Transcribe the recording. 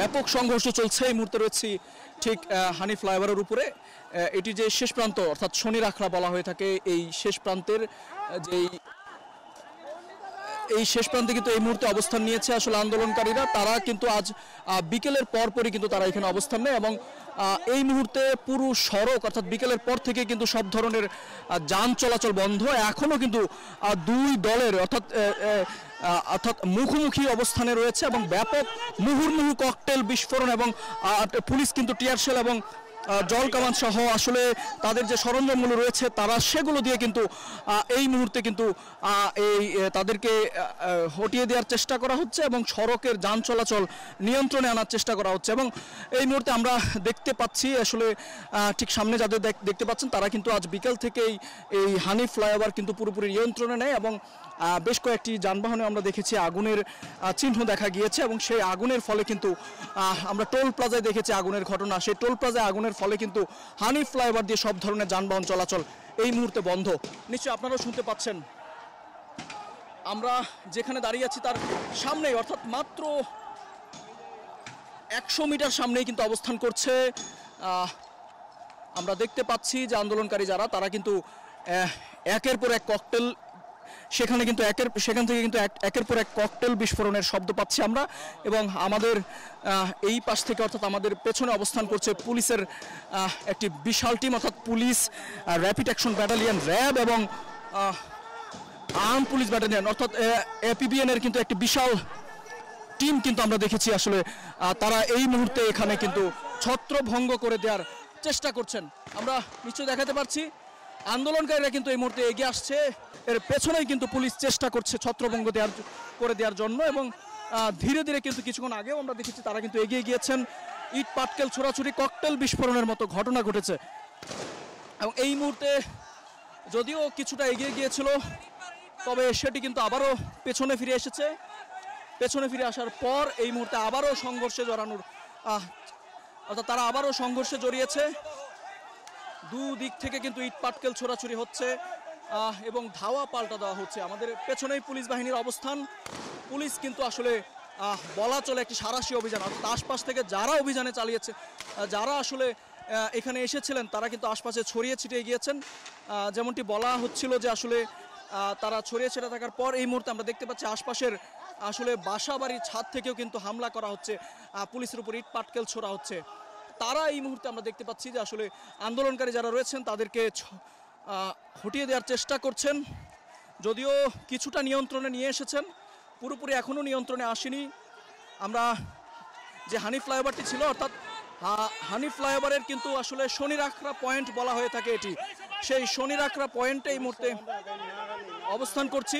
ব্যাপক সংঘর্ষ চলছে। এই মুহূর্তে রয়েছি ঠিক হানি ফ্লাইওভারের উপরে। এটি যে শেষ প্রান্ত অর্থাৎ শনির আখড়া বলা হয়ে থাকে, এই শেষ প্রান্তের এই শেষ প্রান্তে কিন্তু এই মুহূর্তে অবস্থান নিয়েছে আসলে আন্দোলনকারীরা। তারা কিন্তু আজ বিকেলের পরপরই কিন্তু তারা এখানে অবস্থান নেয় এবং এই মুহূর্তে পুরো সড়ক অর্থাৎ বিকেলের পর থেকে কিন্তু সব ধরনের যান চলাচল বন্ধ। এখনও কিন্তু দুই দলের অর্থাৎ মুখোমুখি অবস্থানে রয়েছে এবং ব্যাপক মুহুর্মুহু ককটেল বিস্ফোরণ এবং পুলিশ কিন্তু টিয়ারশেল এবং জল কামান সহ আসলে তাদের যে সরঞ্জামগুলো রয়েছে তারা সেগুলো দিয়ে কিন্তু এই মুহূর্তে কিন্তু তাদেরকে হটিয়ে দেওয়ার চেষ্টা করা হচ্ছে এবং সড়কের যান চলাচল নিয়ন্ত্রণে আনার চেষ্টা করা হচ্ছে। এবং এই মুহূর্তে আমরা দেখতে পাচ্ছি আসলে ঠিক সামনে যাদের দেখতে পাচ্ছেন তারা কিন্তু আজ বিকেল থেকেই এই হানি ফ্লাইওভার কিন্তু পুরোপুরি নিয়ন্ত্রণে নেয় এবং বেশ কয়েকটি যানবাহনে আমরা দেখেছি আগুনের চিহ্ন দেখা গিয়েছে এবং সেই আগুনের ফলে কিন্তু আমরা টোল প্লাজায় দেখেছি আগুনের ঘটনা। সেই টোল প্লাজায় আগুনের ফলে কিন্তু হানি ফ্লাইওভার দিয়ে সব ধরনের যানবাহন চলাচল এই মুহূর্তে বন্ধ। নিশ্চয়ই আপনারাও শুনতে পাচ্ছেন। আমরা যেখানে দাঁড়িয়ে আছি তার সামনেই অর্থাৎ মাত্র 100 মিটার সামনেই কিন্তু অবস্থান করছে। আমরা দেখতে পাচ্ছি যে আন্দোলনকারী যারা তারা কিন্তু একের পর এক ককটেল সেখান থেকে কিন্তু একের পর এক ককটেল বিস্ফোরণের শব্দ পাচ্ছি আমরা। এবং আমাদের এই পাশ থেকে অর্থাৎ আমাদের পেছনে অবস্থান করছে পুলিশের একটি বিশাল টিম অর্থাৎ police, rapid action battalion RAB এবং আর্ম পুলিশ ব্যাটালিয়ন অর্থাৎ এপিবিএন এর কিন্তু একটি বিশাল টিম কিন্তু আমরা দেখেছি। আসলে তারা এই মুহূর্তে এখানে কিন্তু ছত্রভঙ্গ করে দেওয়ার চেষ্টা করছেন। আমরা নিশ্চয়ই দেখাতে পারছি আন্দোলনকারীরা কিন্তু এই মুহূর্তে এগিয়ে আসছে। এর পেছনেই কিন্তু পুলিশ চেষ্টা করছে ছত্রভঙ্গ করে দেওয়ার জন্য এবং ধীরে ধীরে কিন্তু কিছুক্ষণ আগেও আমরা দেখেছি তারা কিন্তু এগিয়ে গিয়েছেন। ইট পাটকেল ছোড়াছুড়ি ককটেল বিস্ফোরণের মতো ঘটনা ঘটেছে এবং এই মুহূর্তে যদিও কিছুটা এগিয়ে গিয়েছিল তবে সেটি কিন্তু আবারও পেছনে ফিরে এসেছে। পেছনে ফিরে আসার পর এই মুহূর্তে আবারও সংঘর্ষে জড়ানোর অর্থাৎ তারা আবারও সংঘর্ষে জড়িয়েছে। দুদিক থেকে কিন্তু ইট পাটকেল ছোড়াছুড়ি হচ্ছে এবং ধাওয়া পাল্টা দেওয়া হচ্ছে। আমাদের পেছনেই পুলিশ বাহিনীর অবস্থান। পুলিশ কিন্তু আসলে বলা চলে একটি সাঁড়াশি অভিযান অর্থাৎ আশপাশ থেকে যারা অভিযানে চালিয়েছে যারা আসলে এখানে এসেছিলেন তারা কিন্তু আশপাশে ছড়িয়ে ছিটিয়ে গিয়েছেন। যেমনটি বলা হচ্ছিল যে আসলে তারা ছড়িয়ে ছিটিয়ে থাকার পর এই মুহূর্তে আমরা দেখতে পাচ্ছি আশপাশের আসলে বাসা বাড়ির ছাদ থেকেও কিন্তু হামলা করা হচ্ছে, পুলিশের উপর ইট পাটকেল ছোড়া হচ্ছে। তারা এই মুহূর্তে আমরা দেখতে পাচ্ছি যে আসলে আন্দোলনকারী যারা রয়েছেন তাদেরকে হটিয়ে দেওয়ার চেষ্টা করছেন। যদিও কিছুটা নিয়ন্ত্রণে নিয়ে এসেছেন, পুরোপুরি এখনও নিয়ন্ত্রণে আসেনি। আমরা যে হানি ফ্লাইওভারটি ছিল অর্থাৎ হানি ফ্লাইওভারের কিন্তু আসলে শনির আখড়া পয়েন্ট বলা হয়ে থাকে এটি, সেই শনির আখড়া পয়েন্টে এই মুহূর্তে অবস্থান করছি।